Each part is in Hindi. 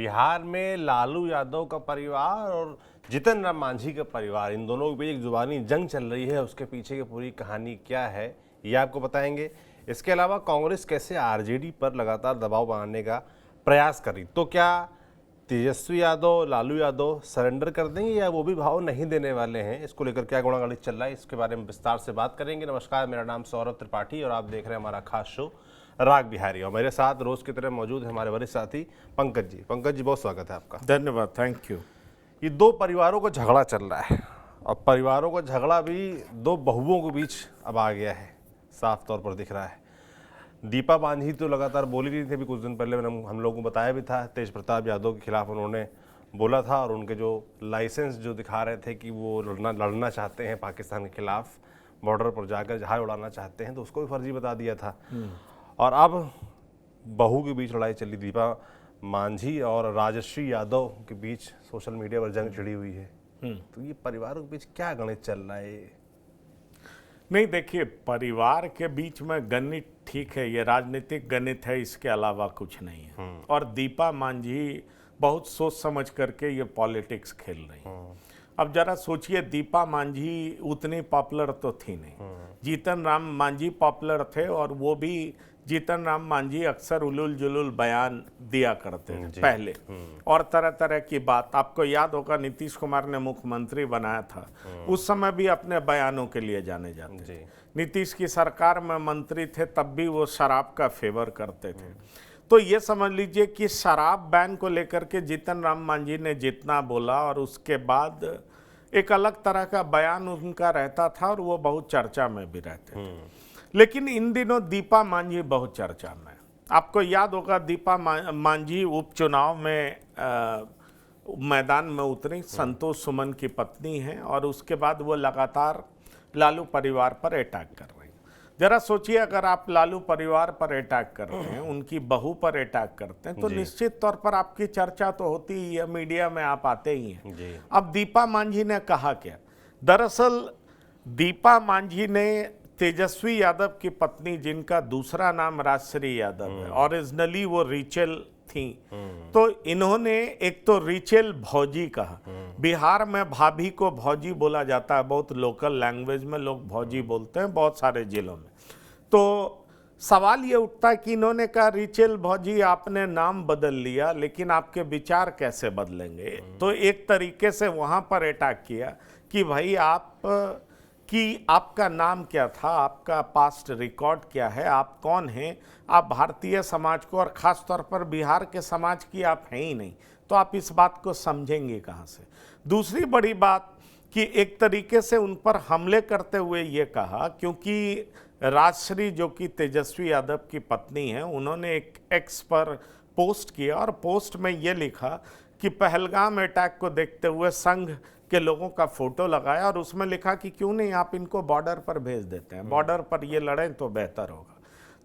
बिहार में लालू यादव का परिवार और जीतन राम मांझी का परिवार, इन दोनों के बीच एक जुबानी जंग चल रही है। उसके पीछे की पूरी कहानी क्या है ये आपको बताएंगे। इसके अलावा कांग्रेस कैसे आरजेडी पर लगातार दबाव बनाने का प्रयास कर रही, तो क्या तेजस्वी यादव, लालू यादव सरेंडर कर देंगे या वो भी भाव नहीं देने वाले हैं? इसको लेकर क्या गुणागणित चल रहा है, इसके बारे में विस्तार से बात करेंगे। नमस्कार, मेरा नाम सौरभ त्रिपाठी और आप देख रहे हैं हमारा खास शो राग बिहारी। और मेरे साथ रोज की तरह मौजूद है हमारे वरिष्ठ साथी पंकज जी। पंकज जी, बहुत स्वागत है आपका। धन्यवाद, थैंक यू। ये दो परिवारों का झगड़ा चल रहा है और परिवारों का झगड़ा भी दो बहुओं के बीच अब आ गया है, साफ तौर पर दिख रहा है। दीपा मांझी तो लगातार बोली रही थी, अभी कुछ दिन पहले मैंने हम लोगों को बताया भी था, तेज प्रताप यादव के खिलाफ उन्होंने बोला था और उनके जो लाइसेंस जो दिखा रहे थे कि वो लड़ना चाहते हैं पाकिस्तान के खिलाफ, बॉर्डर पर जाकर जहाज उड़ाना चाहते हैं, तो उसको भी फर्जी बता दिया था। और अब बहू के बीच लड़ाई चली, दीपा मांझी और राजश्री यादव के बीच सोशल मीडिया पर जंग छिड़ी हुई है। तो ये परिवारों के बीच क्या गणित चल रहा है? नहीं, देखिए, परिवार के बीच में गणित ठीक है, ये राजनीतिक गणित है, इसके अलावा कुछ नहीं है। और दीपा मांझी बहुत सोच समझ करके ये पॉलिटिक्स खेल रही है। अब जरा सोचिए, दीपा मांझी उतनी पॉपुलर तो थी नहीं, जीतन राम मांझी पॉपुलर थे और वो भी जीतन राम मांझी अक्सर उलूल जुलूल बयान दिया करते थे पहले, और तरह तरह की बात। आपको याद होगा, नीतीश कुमार ने मुख्यमंत्री बनाया था, उस समय भी अपने बयानों के लिए जाने जाते थे। नीतीश की सरकार में मंत्री थे, तब भी वो शराब का फेवर करते थे। तो ये समझ लीजिए कि शराब बैन को लेकर के जीतन राम मांझी ने जितना बोला, और उसके बाद एक अलग तरह का बयान उनका रहता था और वो बहुत चर्चा में भी रहते थे। लेकिन इन दिनों दीपा मांझी बहुत चर्चा में। आपको याद होगा, दीपा मांझी उपचुनाव में मैदान में उतरी, संतोष सुमन की पत्नी हैं, और उसके बाद वो लगातार लालू परिवार पर अटैक कर रही हैं। जरा सोचिए, अगर आप लालू परिवार पर अटैक करते हैं, उनकी बहू पर अटैक करते हैं, तो निश्चित तौर पर आपकी चर्चा तो होती ही है, मीडिया में आप आते ही हैं। अब दीपा मांझी ने कहा क्या? दरअसल दीपा मांझी ने तेजस्वी यादव की पत्नी, जिनका दूसरा नाम राजश्री यादव है, ओरिजिनली वो रिचेल थी, तो इन्होंने एक तो रिचेल भौजी कहा। बिहार में भाभी को भौजी बोला जाता है, बहुत लोकल लैंग्वेज में लोग भौजी बोलते हैं बहुत सारे जिलों में। तो सवाल ये उठता है कि इन्होंने कहा, रिचेल भौजी आपने नाम बदल लिया, लेकिन आपके विचार कैसे बदलेंगे? तो एक तरीके से वहां पर अटैक किया कि भाई आपका नाम क्या था, आपका पास्ट रिकॉर्ड क्या है, आप कौन हैं, आप भारतीय समाज को और ख़ास तौर पर बिहार के समाज की आप हैं ही नहीं, तो आप इस बात को समझेंगे कहाँ से? दूसरी बड़ी बात कि एक तरीके से उन पर हमले करते हुए ये कहा, क्योंकि राजश्री जो कि तेजस्वी यादव की पत्नी है, उन्होंने एक एक्स पर पोस्ट किया और पोस्ट में ये लिखा कि पहलगाम अटैक को देखते हुए संघ के लोगों का फोटो लगाया, और उसमें लिखा कि क्यों नहीं आप इनको बॉर्डर पर भेज देते हैं, बॉर्डर पर ये लड़ें तो बेहतर होगा।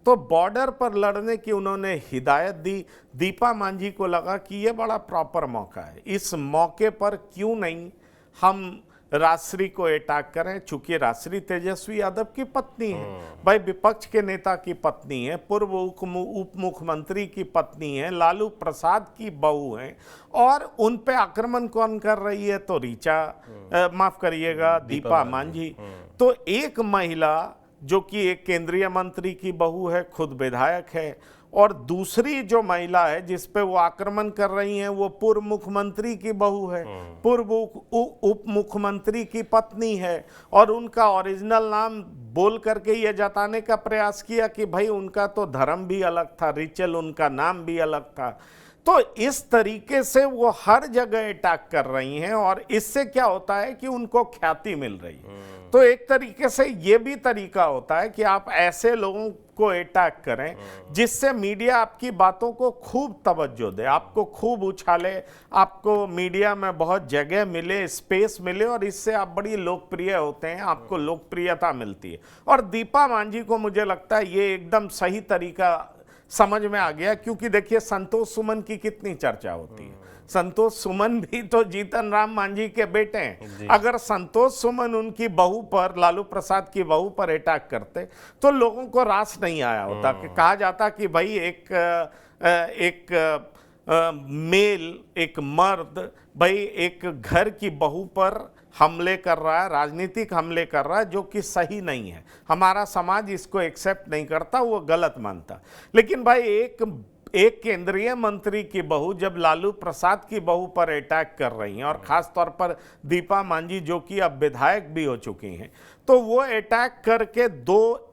तो बॉर्डर पर लड़ने की उन्होंने हिदायत दी। दीपा मांझी को लगा कि ये बड़ा प्रॉपर मौका है, इस मौके पर क्यों नहीं हम राजश्री को अटैक करें, चूंकि राजश्री तेजस्वी यादव की पत्नी है, भाई विपक्ष के नेता की पत्नी है, पूर्व उप मुख्यमंत्री की पत्नी है, लालू प्रसाद की बहू है, और उन पे आक्रमण कौन कर रही है? तो माफ करिएगा, दीपा मांझी। तो एक महिला जो कि एक केंद्रीय मंत्री की बहू है, खुद विधायक है, और दूसरी जो महिला है जिस पे वो आक्रमण कर रही हैं, वो पूर्व मुख्यमंत्री की बहू है, पूर्व उप मुख्यमंत्री की पत्नी है, और उनका ओरिजिनल नाम बोल करके ये जताने का प्रयास किया कि भाई उनका तो धर्म भी अलग था, रिचेल उनका नाम भी अलग था। तो इस तरीके से वो हर जगह अटैक कर रही हैं, और इससे क्या होता है कि उनको ख्याति मिल रही है। तो एक तरीके से ये भी तरीका होता है कि आप ऐसे लोगों को अटैक करें जिससे मीडिया आपकी बातों को खूब तवज्जो दे, आपको खूब उछाले, आपको मीडिया में बहुत जगह मिले, स्पेस मिले, और इससे आप बड़ी लोकप्रिय होते हैं, आपको लोकप्रियता मिलती है। और दीपा मांझी को मुझे लगता है ये एकदम सही तरीका समझ में आ गया, क्योंकि देखिए संतोष सुमन की कितनी चर्चा होती है। संतोष सुमन भी तो जीतन राम मांझी के बेटे हैं। अगर संतोष सुमन उनकी बहू पर, लालू प्रसाद की बहू पर अटैक करते तो लोगों को रास नहीं आया होता, कि कहा जाता कि भाई एक मेल, एक मर्द भाई एक घर की बहू पर हमले कर रहा है, राजनीतिक हमले कर रहा है, जो कि सही नहीं है। हमारा समाज इसको एक्सेप्ट नहीं करता, वो गलत मानता। लेकिन भाई एक केंद्रीय मंत्री की बहू जब लालू प्रसाद की बहू पर अटैक कर रही हैं, और खास तौर पर दीपा मांझी जो कि अब विधायक भी हो चुकी हैं, तो वो अटैक करके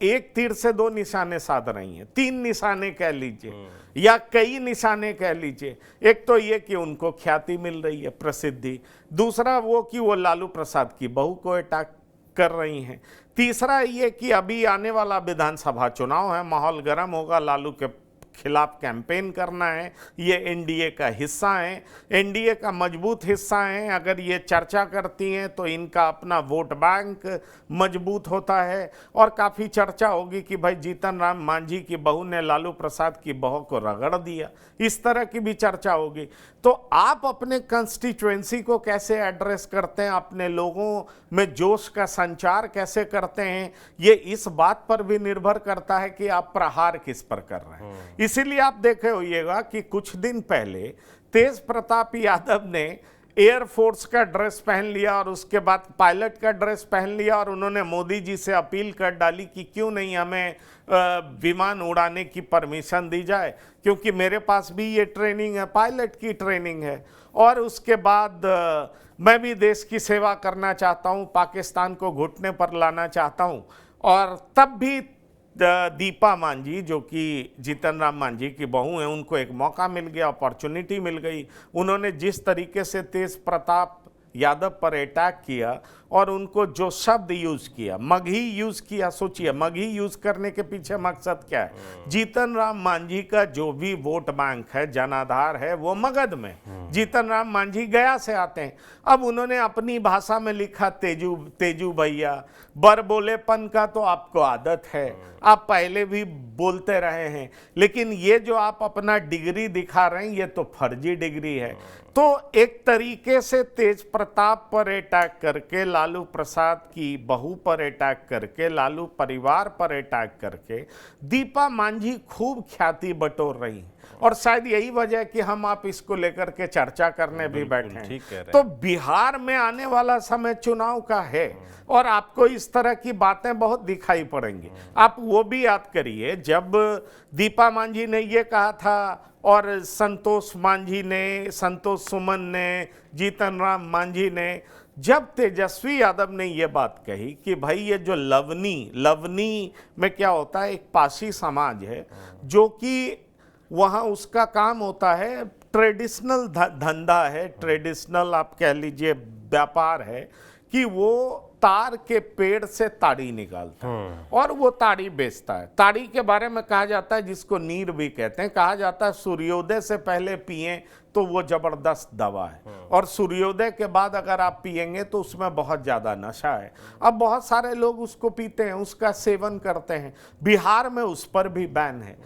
एक तीर से दो निशाने साध रही हैं, 3 निशाने कह लीजिए या कई निशाने कह लीजिए। एक तो ये कि उनको ख्याति मिल रही है, प्रसिद्धि। दूसरा वो कि वो लालू प्रसाद की बहू को अटैक कर रही हैं। तीसरा ये कि अभी आने वाला विधानसभा चुनाव है, माहौल गर्म होगा, लालू के खिलाफ कैंपेन करना है। ये एनडीए का हिस्सा है, एनडीए का मजबूत हिस्सा है। अगर ये चर्चा करती हैं तो इनका अपना वोट बैंक मजबूत होता है, और काफ़ी चर्चा होगी कि भाई जीतन राम मांझी की बहू ने लालू प्रसाद की बहू को रगड़ दिया, इस तरह की भी चर्चा होगी। तो आप अपने कंस्टिट्यूएंसी को कैसे एड्रेस करते हैं, अपने लोगों में जोश का संचार कैसे करते हैं, ये इस बात पर भी निर्भर करता है कि आप प्रहार किस पर कर रहे हैं। इसीलिए आप देखे होइएगा कि कुछ दिन पहले तेज प्रताप यादव ने एयरफोर्स का ड्रेस पहन लिया और उसके बाद पायलट का ड्रेस पहन लिया, और उन्होंने मोदी जी से अपील कर डाली कि क्यों नहीं हमें विमान उड़ाने की परमिशन दी जाए, क्योंकि मेरे पास भी ये ट्रेनिंग है, पायलट की ट्रेनिंग है। और उसके बाद मैं भी देश की सेवा करना चाहता हूँ, पाकिस्तान को घुटने पर लाना चाहता हूँ। और तब भी दीपा मांझी जो कि जीतन राम मांझी की बहू हैं, उनको एक मौका मिल गया, अपॉर्चुनिटी मिल गई। उन्होंने जिस तरीके से तेज प्रताप यादव पर अटैक किया और उनको जो शब्द यूज किया, मगही यूज किया, सोचिए मगही यूज करने के पीछे मकसद क्या है। जीतन राम मांझी का जो भी वोट बैंक है, जनाधार है, वो मगध में। जीतन राम मांझी गया से आते हैं। अब उन्होंने अपनी भाषा में लिखा तेजू भैया। बर बोलेपन का तो आपको आदत है, आप पहले भी बोलते रहे हैं, लेकिन ये जो आप अपना डिग्री दिखा रहे हैं, ये तो फर्जी डिग्री है। तो एक तरीके से तेज प्रताप पर अटैक करके, लालू प्रसाद की बहू पर अटैक करके, लालू परिवार पर अटैक करके दीपा मांझी खूब ख्याति बटोर रही हैं। और शायद यही वजह कि हम आप इसको लेकर के चर्चा करने भी बैठे हैं। तो बिहार में आने वाला समय चुनाव का है, और आपको इस तरह की बातें बहुत दिखाई पड़ेंगी। आप वो भी याद करिए, जब दीपा मांझी ने ये कहा था और संतोष सुमन ने, जीतन राम मांझी ने, जब तेजस्वी यादव ने ये बात कही कि भाई ये जो लवनी में क्या होता है, एक पासी समाज है जो कि वहाँ उसका काम होता है, ट्रेडिशनल धंधा है, ट्रेडिशनल आप कह लीजिए व्यापार है, कि वो तार के पेड़ से ताड़ी निकालता है और वो ताड़ी बेचता है। ताड़ी के बारे में कहा जाता है, जिसको नीर भी कहते हैं, कहा जाता है सूर्योदय से पहले पिएं तो वो जबरदस्त दवा है, और सूर्योदय के बाद अगर आप पिएंगे तो उसमें बहुत ज्यादा नशा है। अब बहुत सारे लोग उसको पीते हैं, उसका सेवन करते हैं। बिहार में उस पर भी बैन है।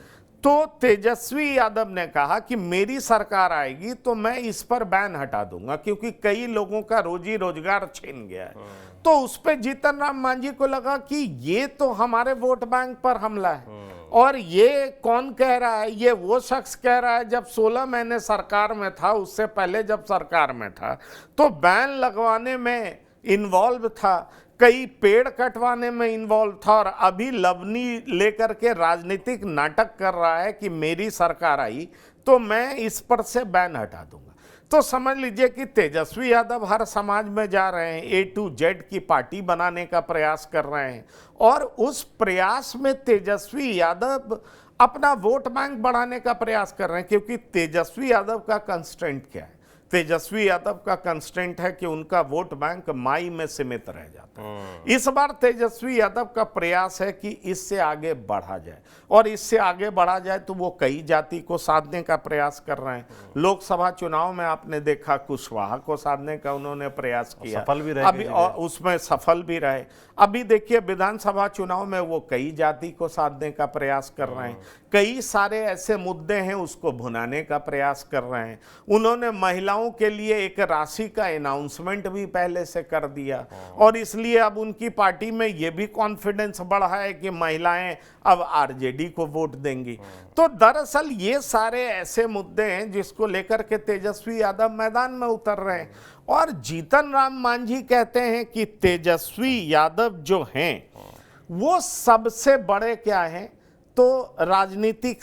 तो तेजस्वी यादव ने कहा कि मेरी सरकार आएगी तो मैं इस पर बैन हटा दूंगा, क्योंकि कई लोगों का रोजी रोजगार छिन गया है। तो उस पर जीतन राम मांझी को लगा कि ये तो हमारे वोट बैंक पर हमला है। और ये कौन कह रहा है? ये वो शख्स कह रहा है जब 16 महीने सरकार में था, उससे पहले जब सरकार में था तो बैन लगवाने में इन्वॉल्व था, कई पेड़ कटवाने में इन्वॉल्व था, और अभी लवनी लेकर के राजनीतिक नाटक कर रहा है कि मेरी सरकार आई तो मैं इस पर से बैन हटा दूंगा। तो समझ लीजिए कि तेजस्वी यादव हर समाज में जा रहे हैं, A to Z की पार्टी बनाने का प्रयास कर रहे हैं, और उस प्रयास में तेजस्वी यादव अपना वोट बैंक बढ़ाने का प्रयास कर रहे हैं। क्योंकि तेजस्वी यादव का कंस्ट्रेंट क्या है? तेजस्वी यादव का कंस्ट्रेंट है कि उनका वोट बैंक माई में सीमित रह जाता है। इस बार तेजस्वी यादव का प्रयास है कि इससे आगे बढ़ा जाए, और इससे आगे बढ़ा जाए तो वो कई जाति को साधने का प्रयास कर रहे हैं। लोकसभा चुनाव में आपने देखा कुशवाहा को साधने का उन्होंने प्रयास किया, सफल भी रहे, अभी और उसमें सफल भी रहे। अभी देखिए विधानसभा चुनाव में वो कई जाति को साधने का प्रयास कर रहे हैं। कई सारे ऐसे मुद्दे हैं उसको भुनाने का प्रयास कर रहे हैं। उन्होंने महिलाओं के लिए एक राशि का अनाउंसमेंट भी पहले से कर दिया और इसलिए अब उनकी पार्टी में ये भी कॉन्फिडेंस बढ़ा है कि महिलाएं अब आरजेडी को वोट देंगी। तो दरअसल ये सारे ऐसे मुद्दे हैं जिसको लेकर के तेजस्वी यादव मैदान में उतर रहे हैं। और जीतन राम मांझी कहते हैं कि तेजस्वी यादव जो हैं वो सबसे बड़े क्या हैं, तो राजनीतिक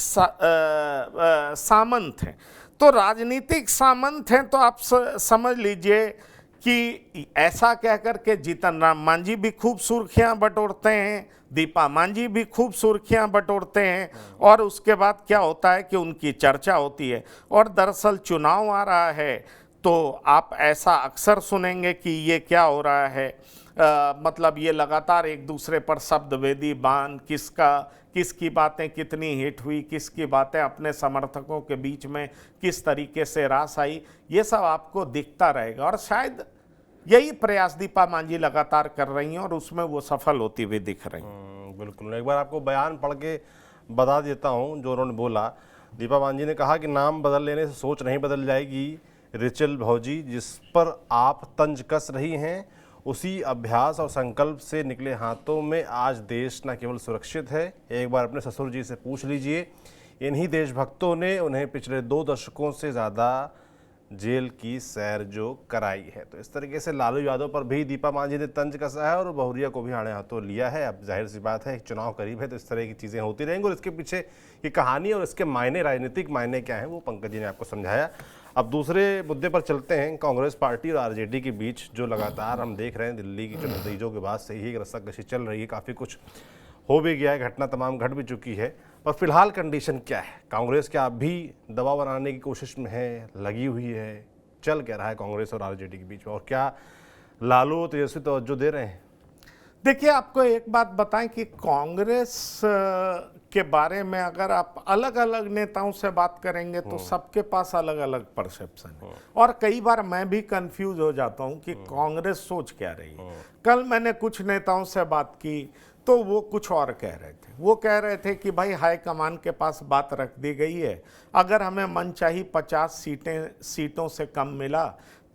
सामंत हैं। तो राजनीतिक सामंत हैं तो आप समझ लीजिए कि ऐसा कहकर के जीतन राम मांझी भी खूब सुर्खियां बटोरते हैं, दीपा मांझी भी खूब सुर्खियां बटोरते हैं और उसके बाद क्या होता है कि उनकी चर्चा होती है। और दरअसल चुनाव आ रहा है तो आप ऐसा अक्सर सुनेंगे कि ये क्या हो रहा है, मतलब ये लगातार एक दूसरे पर शब्दवेदी बाण, किसकी बातें कितनी हिट हुई, किसकी बातें अपने समर्थकों के बीच में किस तरीके से रास आई, ये सब आपको दिखता रहेगा। और शायद यही प्रयास दीपा मांझी लगातार कर रही हैं और उसमें वो सफल होती हुई दिख रही हैं। बिल्कुल, एक बार आपको बयान पढ़ के बता देता हूँ जो उन्होंने बोला। दीपा मांझी ने कहा कि नाम बदल लेने से सोच नहीं बदल जाएगी। रिचल भौजी, जिस पर आप तंज कस रही हैं, उसी अभ्यास और संकल्प से निकले हाथों में आज देश न केवल सुरक्षित है, एक बार अपने ससुर जी से पूछ लीजिए। इन्हीं देशभक्तों ने उन्हें पिछले 2 दशकों से ज़्यादा जेल की सैर जो कराई है। तो इस तरीके से लालू यादव पर भी दीपा मांझी ने तंज कसा है और बहुरिया को भी आड़े हाथों लिया है। अब जाहिर सी बात है, चुनाव करीब है तो इस तरह की चीज़ें होती रहेंगी और इसके पीछे की कहानी और इसके मायने, राजनीतिक मायने क्या हैं, वो पंकज जी ने आपको समझाया। अब दूसरे मुद्दे पर चलते हैं। कांग्रेस पार्टी और आरजेडी के बीच जो लगातार हम देख रहे हैं, दिल्ली की जो नतीजों के बाद से ही रस्साकशी चल रही है, काफ़ी कुछ हो भी गया है, घटना तमाम घट भी चुकी है, पर फिलहाल कंडीशन क्या है? कांग्रेस क्या अभी दबाव बनाने की कोशिश में है, लगी हुई है? चल क्या रहा है कांग्रेस और आरजेडी के बीच में, और क्या लालू तेजस्वी तवज्जो दे रहे हैं? देखिए, आपको एक बात बताएं कि कांग्रेस के बारे में अगर आप अलग अलग नेताओं से बात करेंगे तो सबके पास अलग अलग परसेप्शन है और कई बार मैं भी कंफ्यूज हो जाता हूं कि कांग्रेस सोच क्या रही है। कल मैंने कुछ नेताओं से बात की तो वो कुछ और कह रहे थे। वो कह रहे थे कि भाई हाईकमान के पास बात रख दी गई है, अगर हमें मनचाही 50 सीटों से कम मिला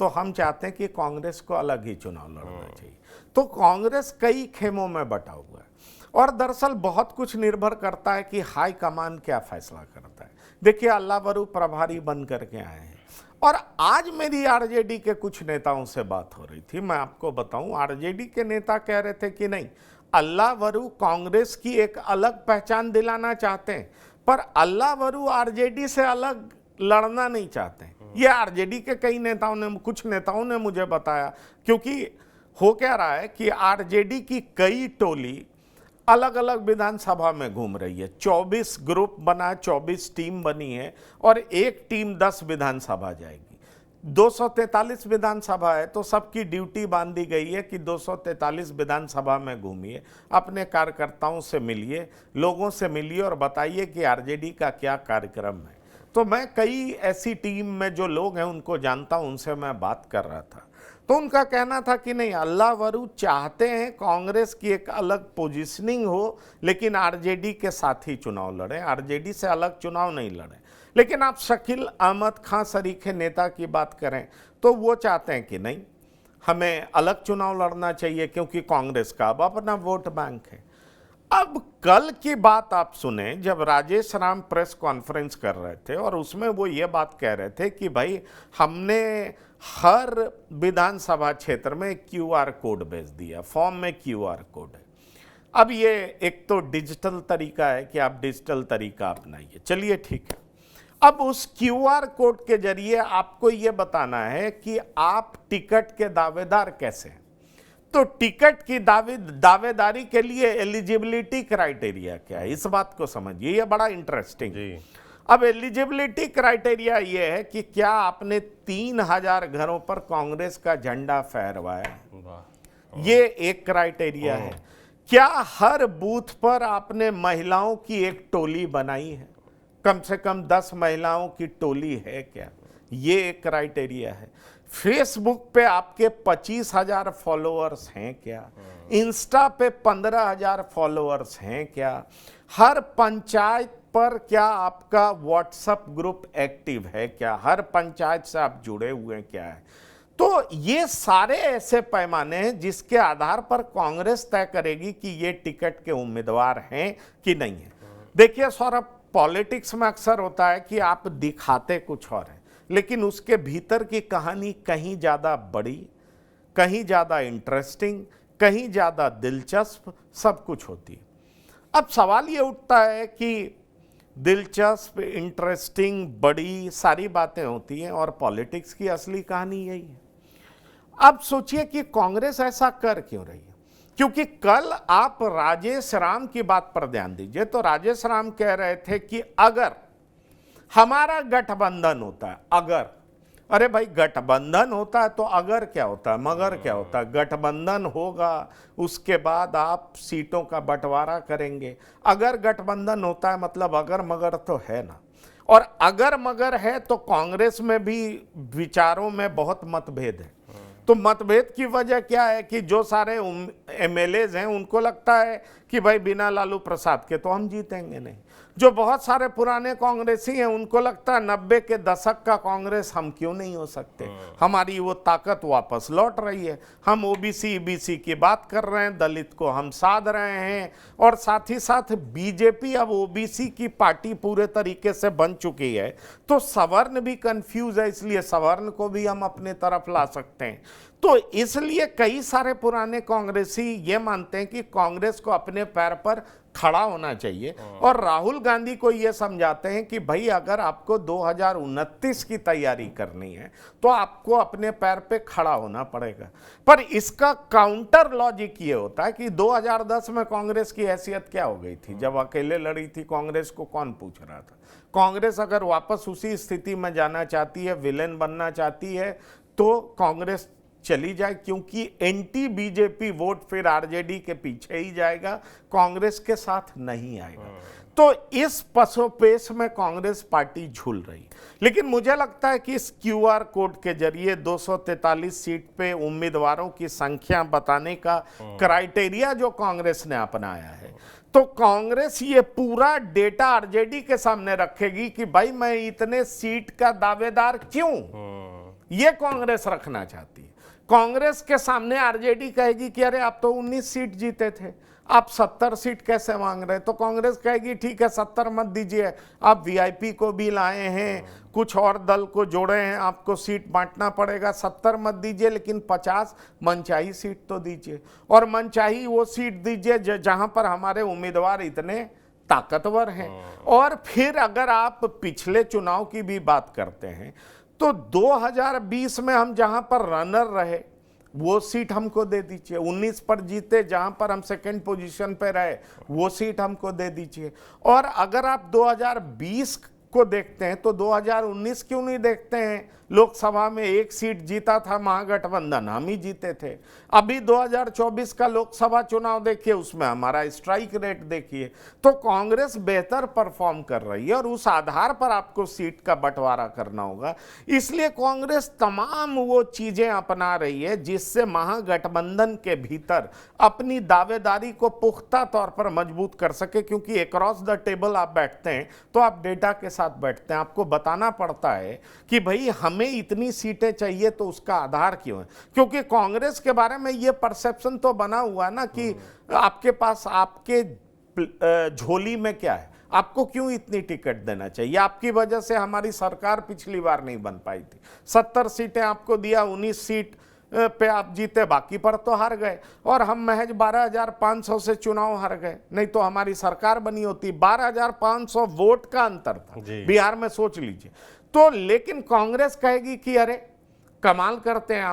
तो हम चाहते हैं कि कांग्रेस को अलग ही चुनाव लड़ना चाहिए। तो कांग्रेस कई खेमों में बटा हुआ है और दरअसल बहुत कुछ निर्भर करता है कि हाईकमान क्या फैसला करता है। देखिए, अल्लाह वरू प्रभारी बन करके आए हैं और आज मेरी आरजेडी के कुछ नेताओं से बात हो रही थी। मैं आपको बताऊं, आरजेडी के नेता कह रहे थे कि नहीं, अल्लाह वरू कांग्रेस की एक अलग पहचान दिलाना चाहते हैं, पर अल्लाह वरू आरजेडी से अलग लड़ना नहीं चाहते। ये आरजेडी के कुछ नेताओं ने मुझे बताया, क्योंकि हो क्या रहा है कि आरजेडी की कई टोली अलग अलग विधानसभा में घूम रही है। 24 ग्रुप बना, 24 टीम बनी है और एक टीम 10 विधानसभा जाएगी। 243 विधानसभा है तो सबकी ड्यूटी बांध दी गई है कि 243 विधानसभा में घूमिए, अपने कार्यकर्ताओं से मिलिए, लोगों से मिलिए और बताइए कि आरजेडी का क्या कार्यक्रम है। तो मैं कई ऐसी टीम में जो लोग हैं उनको जानता हूं, उनसे मैं बात कर रहा था तो उनका कहना था कि नहीं, अल्लाह वरू चाहते हैं कांग्रेस की एक अलग पोजीशनिंग हो, लेकिन आरजेडी के साथ ही चुनाव लड़ें, आरजेडी से अलग चुनाव नहीं लड़ें। लेकिन आप शकील अहमद खां सरीखे नेता की बात करें तो वो चाहते हैं कि नहीं, हमें अलग चुनाव लड़ना चाहिए क्योंकि कांग्रेस का अब अपना वोट बैंक है। अब कल की बात आप सुने, जब राजेश राम प्रेस कॉन्फ्रेंस कर रहे थे और उसमें वो ये बात कह रहे थे कि भाई हमने हर विधानसभा क्षेत्र में क्यूआर कोड भेज दिया, फॉर्म में क्यूआर कोड है। अब ये एक तो डिजिटल तरीका है कि आप डिजिटल तरीका अपनाइए, चलिए ठीक है। अब उस क्यूआर कोड के जरिए आपको ये बताना है कि आप टिकट के दावेदार कैसे हैं। तो टिकट की दावेदारी के लिए एलिजिबिलिटी क्राइटेरिया क्या है, इस बात को समझिए, ये बड़ा इंटरेस्टिंग है। अब एलिजिबिलिटी क्राइटेरिया ये है कि क्या आपने 3000 घरों पर कांग्रेस का झंडा फहरवाया, ये एक क्राइटेरिया है। क्या हर बूथ पर आपने महिलाओं की एक टोली बनाई है, कम से कम 10 महिलाओं की टोली है क्या, ये एक क्राइटेरिया है। फेसबुक पे आपके 25,000 फॉलोअर्स हैं क्या, इंस्टा पे 15,000 फॉलोअर्स हैं क्या, हर पंचायत पर क्या आपका व्हाट्सएप ग्रुप एक्टिव है क्या, हर पंचायत से आप जुड़े हुए हैं क्या है। तो ये सारे ऐसे पैमाने हैं जिसके आधार पर कांग्रेस तय करेगी कि ये टिकट के उम्मीदवार हैं कि नहीं है। देखिए सौरभ, पॉलिटिक्स में अक्सर होता है कि आप दिखाते कुछ और है, लेकिन उसके भीतर की कहानी कहीं ज़्यादा बड़ी, कहीं ज़्यादा इंटरेस्टिंग, कहीं ज़्यादा दिलचस्प सब कुछ होती है। अब सवाल ये उठता है कि दिलचस्प, इंटरेस्टिंग, बड़ी सारी बातें होती हैं और पॉलिटिक्स की असली कहानी यही है। अब सोचिए कि कांग्रेस ऐसा कर क्यों रही है, क्योंकि कल आप राजेश राम की बात पर ध्यान दीजिए तो राजेश राम कह रहे थे कि अगर हमारा गठबंधन होता है, अगर, अरे भाई गठबंधन होता है तो अगर क्या होता है, मगर क्या होता है। गठबंधन होगा उसके बाद आप सीटों का बंटवारा करेंगे। अगर गठबंधन होता है मतलब अगर मगर तो है ना, और अगर मगर है तो कांग्रेस में भी विचारों में बहुत मतभेद है। तो मतभेद की वजह क्या है कि जो सारे एमएलएज हैं उनको लगता है कि भाई बिना लालू प्रसाद के तो हम जीतेंगे नहीं। जो बहुत सारे पुराने कांग्रेसी हैं उनको लगता है 90 के दशक का कांग्रेस हम क्यों नहीं हो सकते, हमारी वो ताकत वापस लौट रही है। हम ओबीसी ईबीसी की बात कर रहे हैं, दलित को हम साध रहे हैं, और साथ ही साथ बीजेपी अब ओबीसी की पार्टी पूरे तरीके से बन चुकी है। तो सवर्ण भी कंफ्यूज है, इसलिए सवर्ण को भी हम अपने तरफ ला सकते हैं। तो इसलिए कई सारे पुराने कांग्रेसी ये मानते हैं कि कांग्रेस को अपने पैर पर खड़ा होना चाहिए, और राहुल गांधी को ये समझाते हैं कि भाई अगर आपको 2029 की तैयारी करनी है तो आपको अपने पैर पे खड़ा होना पड़ेगा। पर इसका काउंटर लॉजिक ये होता है कि 2010 में कांग्रेस की हैसियत क्या हो गई थी, जब अकेले लड़ी थी कांग्रेस को कौन पूछ रहा था। कांग्रेस अगर वापस उसी स्थिति में जाना चाहती है, विलेन बनना चाहती है, तो कांग्रेस चली जाए, क्योंकि एंटी बीजेपी वोट फिर आरजेडी के पीछे ही जाएगा, कांग्रेस के साथ नहीं आएगा। तो इस पसोपेश में कांग्रेस पार्टी झूल रही। लेकिन मुझे लगता है कि इस क्यूआर कोड के जरिए 243 सीट पे उम्मीदवारों की संख्या बताने का क्राइटेरिया जो कांग्रेस ने अपनाया है, तो कांग्रेस ये पूरा डेटा आरजेडी के सामने रखेगी कि भाई मैं इतने सीट का दावेदार क्यों, ये कांग्रेस रखना चाहती है। कांग्रेस के सामने आरजेडी कहेगी कि अरे आप तो 19 सीट जीते थे, आप 70 सीट कैसे मांग रहे हैं। तो कांग्रेस कहेगी ठीक है 70 मत दीजिए, आप वीआईपी को भी लाए हैं, कुछ और दल को जोड़े हैं, आपको सीट बांटना पड़ेगा, 70 मत दीजिए लेकिन 50 मनचाही सीट तो दीजिए, और मनचाही वो सीट दीजिए जहां पर हमारे उम्मीदवार इतने ताकतवर हैं। और फिर अगर आप पिछले चुनाव की भी बात करते हैं तो 2020 में हम जहां पर रनर रहे वो सीट हमको दे दीजिए, 19 पर जीते जहां पर हम सेकंड पोजीशन पे रहे वो सीट हमको दे दीजिए। और अगर आप 2020 को देखते हैं तो 2019 क्यों नहीं देखते हैं, लोकसभा में 1 सीट जीता था महागठबंधन, हम ही जीते थे। अभी 2024 का लोकसभा चुनाव देखिए, उसमें हमारा स्ट्राइक रेट देखिए। तो कांग्रेस बेहतर परफॉर्म कर रही है और उस आधार पर आपको सीट का बंटवारा करना होगा। इसलिए कांग्रेस तमाम वो चीजें अपना रही है जिससे महागठबंधन के भीतर अपनी दावेदारी को पुख्ता तौर पर मजबूत कर सके, क्योंकि अक्रॉस द टेबल आप बैठते हैं तो आप डेटा के साथ बैठते हैं, आपको बताना पड़ता है कि भाई हमें इतनी सीटें चाहिए तो उसका आधार क्यों है। क्योंकि कांग्रेस के बारे में ये परसेप्शन तो बना हुआ ना कि आपके पास आपके झोली में क्या है, आपको क्यों इतनी टिकट देना चाहिए, आपकी वजह से हमारी सरकार पिछली बार नहीं बन पाई थी, 70 सीटें आपको दिया, 19 सीट पे आप जीते, बाकी पर तो हार गए, और हम महज 12,500 से चुनाव हार गए, नहीं तो हमारी सरकार बनी होती। 12,500 वोट का अंतर था बिहार में, सोच लीजिए। तो लेकिन कांग्रेस कहेगी कि अरे कमाल करते हैं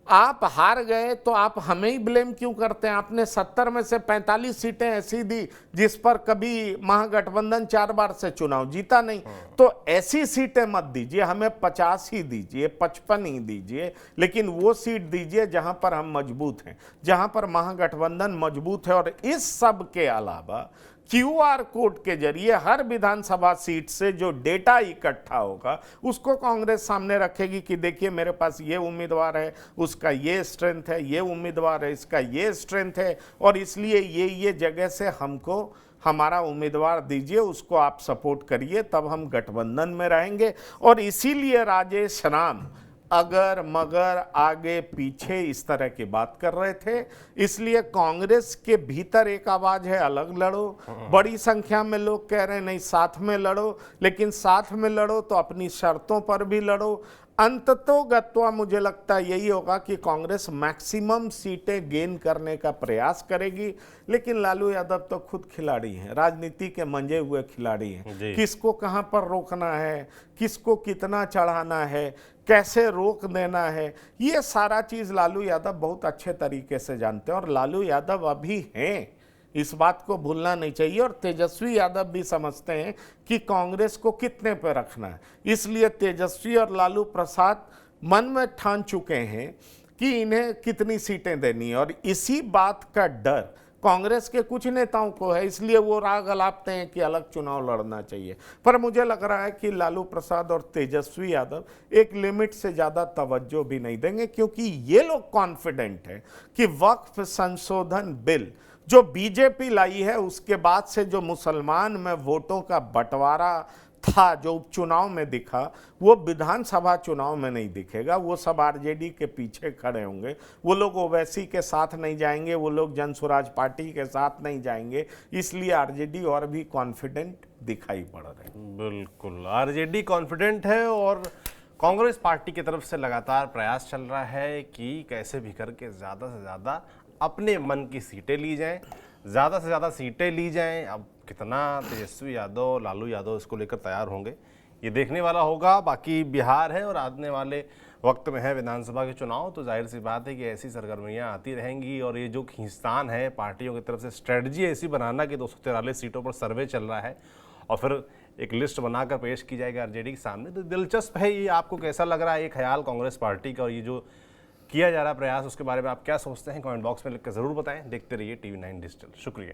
आप हार गए तो आप हमें ही ब्लेम क्यों करते हैं, आपने 70 में से 45 सीटें ऐसी दी जिस पर कभी महागठबंधन 4 बार से चुनाव जीता नहीं। तो ऐसी सीटें मत दीजिए, हमें 50 ही दीजिए, 55 ही दीजिए, लेकिन वो सीट दीजिए जहां पर हम मजबूत हैं, जहां पर महागठबंधन मजबूत है। और इस सब के अलावा क्यूआर कोड के जरिए हर विधानसभा सीट से जो डेटा इकट्ठा होगा उसको कांग्रेस सामने रखेगी कि देखिए मेरे पास ये उम्मीदवार है, उसका ये स्ट्रेंथ है, ये उम्मीदवार है, इसका ये स्ट्रेंथ है, और इसलिए ये जगह से हमको हमारा उम्मीदवार दीजिए, उसको आप सपोर्ट करिए, तब हम गठबंधन में रहेंगे। और इसीलिए राजेश राम अगर मगर आगे पीछे इस तरह की बात कर रहे थे। इसलिए कांग्रेस के भीतर एक आवाज है, अलग लड़ो। बड़ी संख्या में लोग कह रहे हैं नहीं साथ में लड़ो, लेकिन साथ में लड़ो तो अपनी शर्तों पर भी लड़ो। अंततोगत्वा मुझे लगता है यही होगा कि कांग्रेस मैक्सिमम सीटें गेन करने का प्रयास करेगी। लेकिन लालू यादव तो खुद खिलाड़ी हैं, राजनीति के मंजे हुए खिलाड़ी हैं। किसको कहां पर रोकना है, किसको कितना चढ़ाना है, कैसे रोक देना है, ये सारा चीज लालू यादव बहुत अच्छे तरीके से जानते हैं। और लालू यादव अभी हैं, इस बात को भूलना नहीं चाहिए। और तेजस्वी यादव भी समझते हैं कि कांग्रेस को कितने पे रखना है। इसलिए तेजस्वी और लालू प्रसाद मन में ठान चुके हैं कि इन्हें कितनी सीटें देनी है, और इसी बात का डर कांग्रेस के कुछ नेताओं को है। इसलिए वो राग अलापते हैं कि अलग चुनाव लड़ना चाहिए। पर मुझे लग रहा है कि लालू प्रसाद और तेजस्वी यादव एक लिमिट से ज़्यादा तवज्जो भी नहीं देंगे, क्योंकि ये लोग कॉन्फिडेंट हैं कि वक्फ संशोधन बिल जो बीजेपी लाई है, उसके बाद से जो मुसलमान में वोटों का बंटवारा था, जो उपचुनाव में दिखा, वो विधानसभा चुनाव में नहीं दिखेगा। वो सब आरजेडी के पीछे खड़े होंगे। वो लोग ओवैसी के साथ नहीं जाएंगे, वो लोग जन स्वराज पार्टी के साथ नहीं जाएंगे। इसलिए आरजेडी और भी कॉन्फिडेंट दिखाई पड़ रहे हैं। बिल्कुल, आरजेडी कॉन्फिडेंट है और कांग्रेस पार्टी की तरफ से लगातार प्रयास चल रहा है कि कैसे भी करके ज़्यादा से ज़्यादा अपने मन की सीटें ली जाएं, ज़्यादा से ज़्यादा सीटें ली जाएं। अब कितना तेजस्वी यादव, लालू यादव इसको लेकर तैयार होंगे, ये देखने वाला होगा। बाकी बिहार है और आने वाले वक्त में है विधानसभा के चुनाव, तो जाहिर सी बात है कि ऐसी सरगर्मियां आती रहेंगी। और ये जो खींचतान है पार्टियों की तरफ से, स्ट्रेटजी ऐसी बनाना कि 243 सीटों पर सर्वे चल रहा है और फिर एक लिस्ट बनाकर पेश की जाएगी आरजेडी के सामने, तो दिलचस्प है। ये आपको कैसा लग रहा है ये ख्याल कांग्रेस पार्टी का, और ये जो किया जा रहा प्रयास, उसके बारे में आप क्या सोचते हैं? कमेंट बॉक्स में लिख कर जरूर बताएं। देखते रहिए TV9 डिजिटल। शुक्रिया।